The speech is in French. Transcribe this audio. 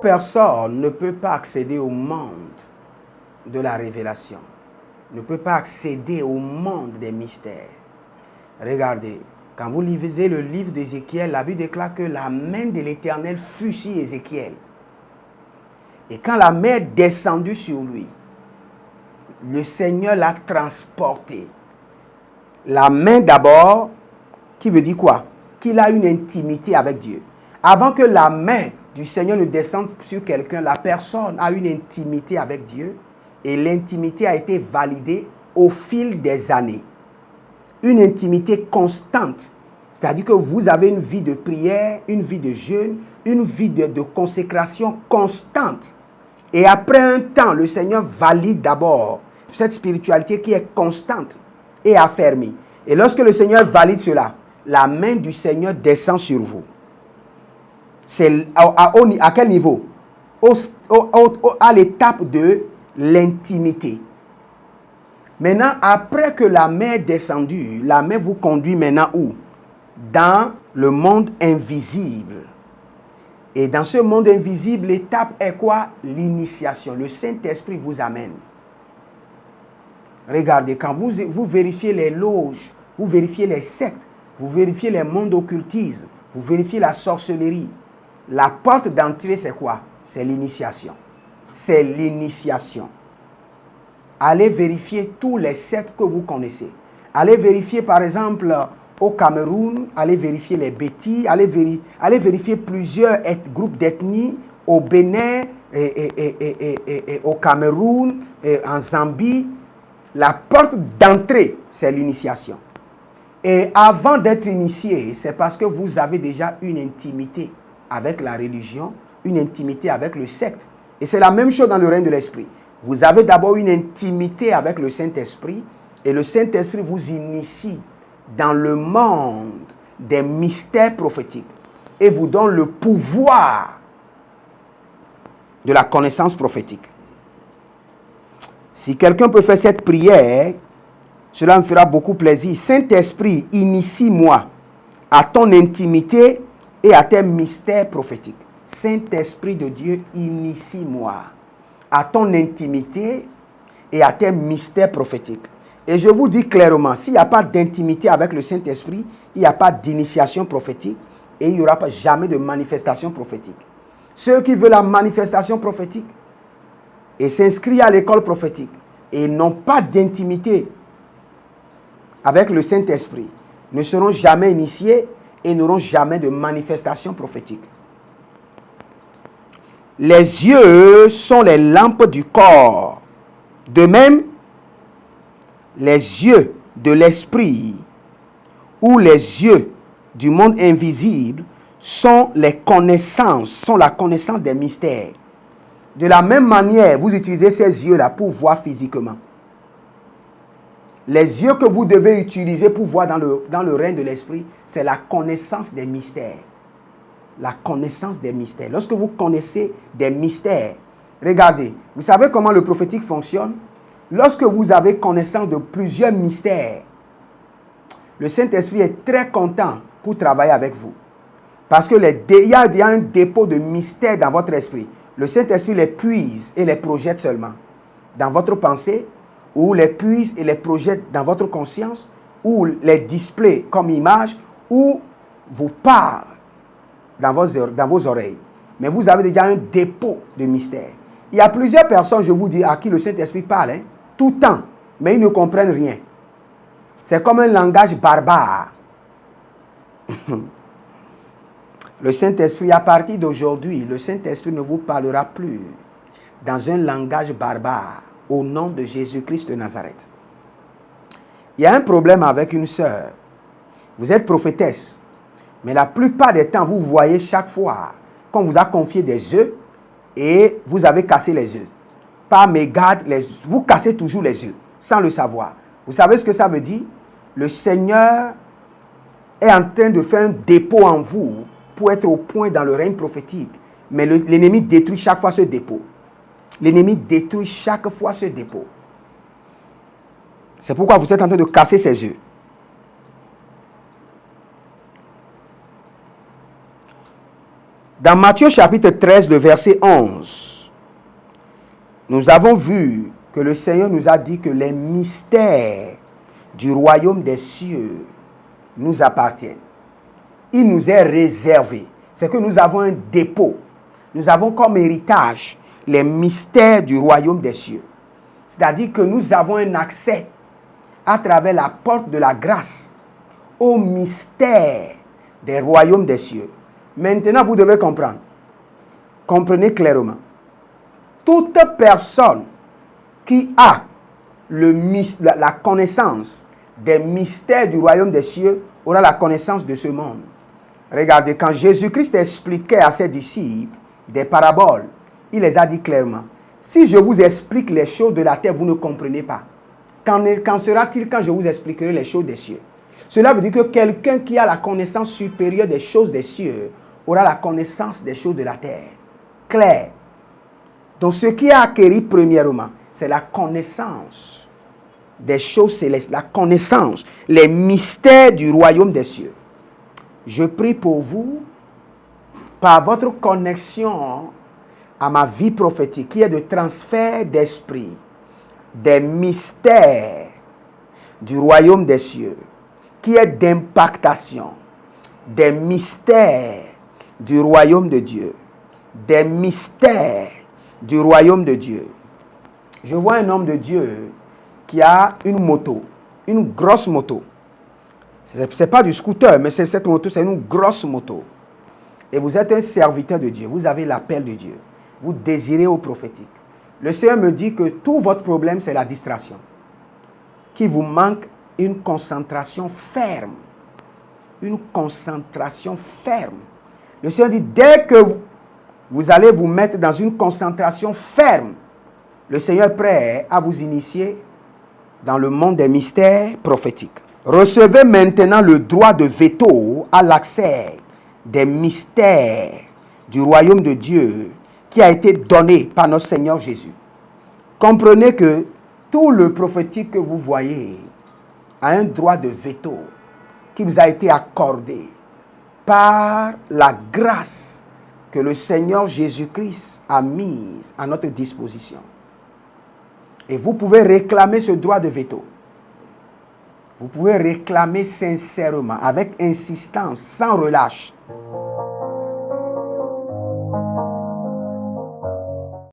Personne ne peut pas accéder au monde de la révélation, ne peut pas accéder au monde des mystères. Regardez, quand vous lisez le livre d'Ézéchiel, la Bible déclare que la main de l'Éternel fut sur Ézéchiel. Et quand la main est descendue sur lui, le Seigneur l'a transporté. La main d'abord, qui veut dire quoi? Qu'il a une intimité avec Dieu. Avant que la main du Seigneur ne descende sur quelqu'un, la personne a une intimité avec Dieu et l'intimité a été validée au fil des années. Une intimité constante, c'est-à-dire que vous avez une vie de prière, une vie de jeûne, une vie de consécration constante. Et après un temps, le Seigneur valide d'abord cette spiritualité qui est constante et affermie. Et lorsque le Seigneur valide cela, la main du Seigneur descend sur vous. C'est à quel niveau? À l'étape de l'intimité. Maintenant, après que la main est descendue, la main vous conduit maintenant où? Dans le monde invisible. Et dans ce monde invisible, l'étape est quoi? L'initiation. Le Saint-Esprit vous amène. Regardez, quand vous vérifiez les loges, vous vérifiez les sectes, vous vérifiez les mondes occultistes, vous vérifiez la sorcellerie, la porte d'entrée, c'est quoi? C'est l'initiation. C'est l'initiation. Allez vérifier tous les sectes que vous connaissez. Allez vérifier, par exemple, au Cameroun, allez vérifier les Bétis, allez vérifier plusieurs groupes d'ethnies au Bénin, et au Cameroun, et en Zambie. La porte d'entrée, c'est l'initiation. Et avant d'être initié, c'est parce que vous avez déjà une intimité avec la religion, une intimité avec le secte. Et c'est la même chose dans le règne de l'esprit. Vous avez d'abord une intimité avec le Saint-Esprit et le Saint-Esprit vous initie dans le monde des mystères prophétiques et vous donne le pouvoir de la connaissance prophétique. Si quelqu'un peut faire cette prière, cela me fera beaucoup plaisir. Saint-Esprit, initie-moi à ton intimité et à tes mystères prophétiques. Saint-Esprit de Dieu, initie-moi à ton intimité et à tes mystères prophétiques. Et je vous dis clairement, s'il n'y a pas d'intimité avec le Saint-Esprit, il n'y a pas d'initiation prophétique et il n'y aura jamais de manifestation prophétique. Ceux qui veulent la manifestation prophétique et s'inscrivent à l'école prophétique et n'ont pas d'intimité avec le Saint-Esprit ne seront jamais initiés et n'auront jamais de manifestation prophétique. Les yeux sont les lampes du corps. De même, les yeux de l'esprit ou les yeux du monde invisible sont les connaissances, sont la connaissance des mystères. De la même manière, vous utilisez ces yeux-là pour voir physiquement. Les yeux que vous devez utiliser pour voir dans le règne de l'esprit, c'est la connaissance des mystères. La connaissance des mystères. Lorsque vous connaissez des mystères, regardez, vous savez comment le prophétique fonctionne? Lorsque vous avez connaissance de plusieurs mystères, le Saint-Esprit est très content pour travailler avec vous. Parce que il y a un dépôt de mystères dans votre esprit. Le Saint-Esprit les puise et les projette seulement dans votre pensée, ou les puise et les projette dans votre conscience, ou les display comme image, ou vous parle dans vos oreilles. Mais vous avez déjà un dépôt de mystère. Il y a plusieurs personnes, je vous dis, à qui le Saint-Esprit parle, tout le temps, mais ils ne comprennent rien. C'est comme un langage barbare. Le Saint-Esprit, à partir d'aujourd'hui, le Saint-Esprit ne vous parlera plus dans un langage barbare au nom de Jésus-Christ de Nazareth. Il y a un problème avec une sœur. Vous êtes prophétesse, mais la plupart des temps, vous voyez chaque fois qu'on vous a confié des œufs et vous avez cassé les œufs. Par mégarde, vous cassez toujours les œufs sans le savoir. Vous savez ce que ça veut dire? Le Seigneur est en train de faire un dépôt en vous pour être au point dans le règne prophétique. Mais l'ennemi détruit chaque fois ce dépôt. L'ennemi détruit chaque fois ce dépôt. C'est pourquoi vous êtes en train de casser ses œufs. Dans Matthieu chapitre 13, le verset 11, nous avons vu que le Seigneur nous a dit que les mystères du royaume des cieux nous appartiennent. Il nous est réservé. C'est que nous avons un dépôt. Nous avons comme héritage les mystères du royaume des cieux. C'est-à-dire que nous avons un accès à travers la porte de la grâce au mystère des royaumes des cieux. Maintenant, vous devez comprendre. Comprenez clairement. Toute personne qui a la connaissance des mystères du royaume des cieux aura la connaissance de ce monde. Regardez, quand Jésus-Christ expliquait à ses disciples des paraboles, il les a dit clairement. Si je vous explique les choses de la terre, vous ne comprenez pas. Qu'en sera-t-il quand je vous expliquerai les choses des cieux? Cela veut dire que quelqu'un qui a la connaissance supérieure des choses des cieux aura la connaissance des choses de la terre. Clair. Donc ce qui a acquis premièrement, c'est la connaissance des choses célestes, la connaissance, les mystères du royaume des cieux. Je prie pour vous, par votre connexion à ma vie prophétique, qui est de transfert d'esprit, des mystères du royaume des cieux, qui est d'impactation, des mystères du royaume de Dieu, des mystères du royaume de Dieu. Je vois un homme de Dieu qui a une moto, une grosse moto. Ce n'est pas du scooter, mais cette moto, c'est une grosse moto. Et vous êtes un serviteur de Dieu, vous avez l'appel de Dieu, vous désirez au prophétique. Le Seigneur me dit que tout votre problème, c'est la distraction. Qu'il vous manque une concentration ferme. Une concentration ferme. Le Seigneur dit, dès que vous allez vous mettre dans une concentration ferme, le Seigneur est prêt à vous initier dans le monde des mystères prophétiques. Recevez maintenant le droit de veto à l'accès des mystères du royaume de Dieu qui a été donné par notre Seigneur Jésus. Comprenez que tout le prophétique que vous voyez a un droit de veto qui vous a été accordé par la grâce que le Seigneur Jésus-Christ a mise à notre disposition. Et vous pouvez réclamer ce droit de veto. Vous pouvez réclamer sincèrement, avec insistance, sans relâche.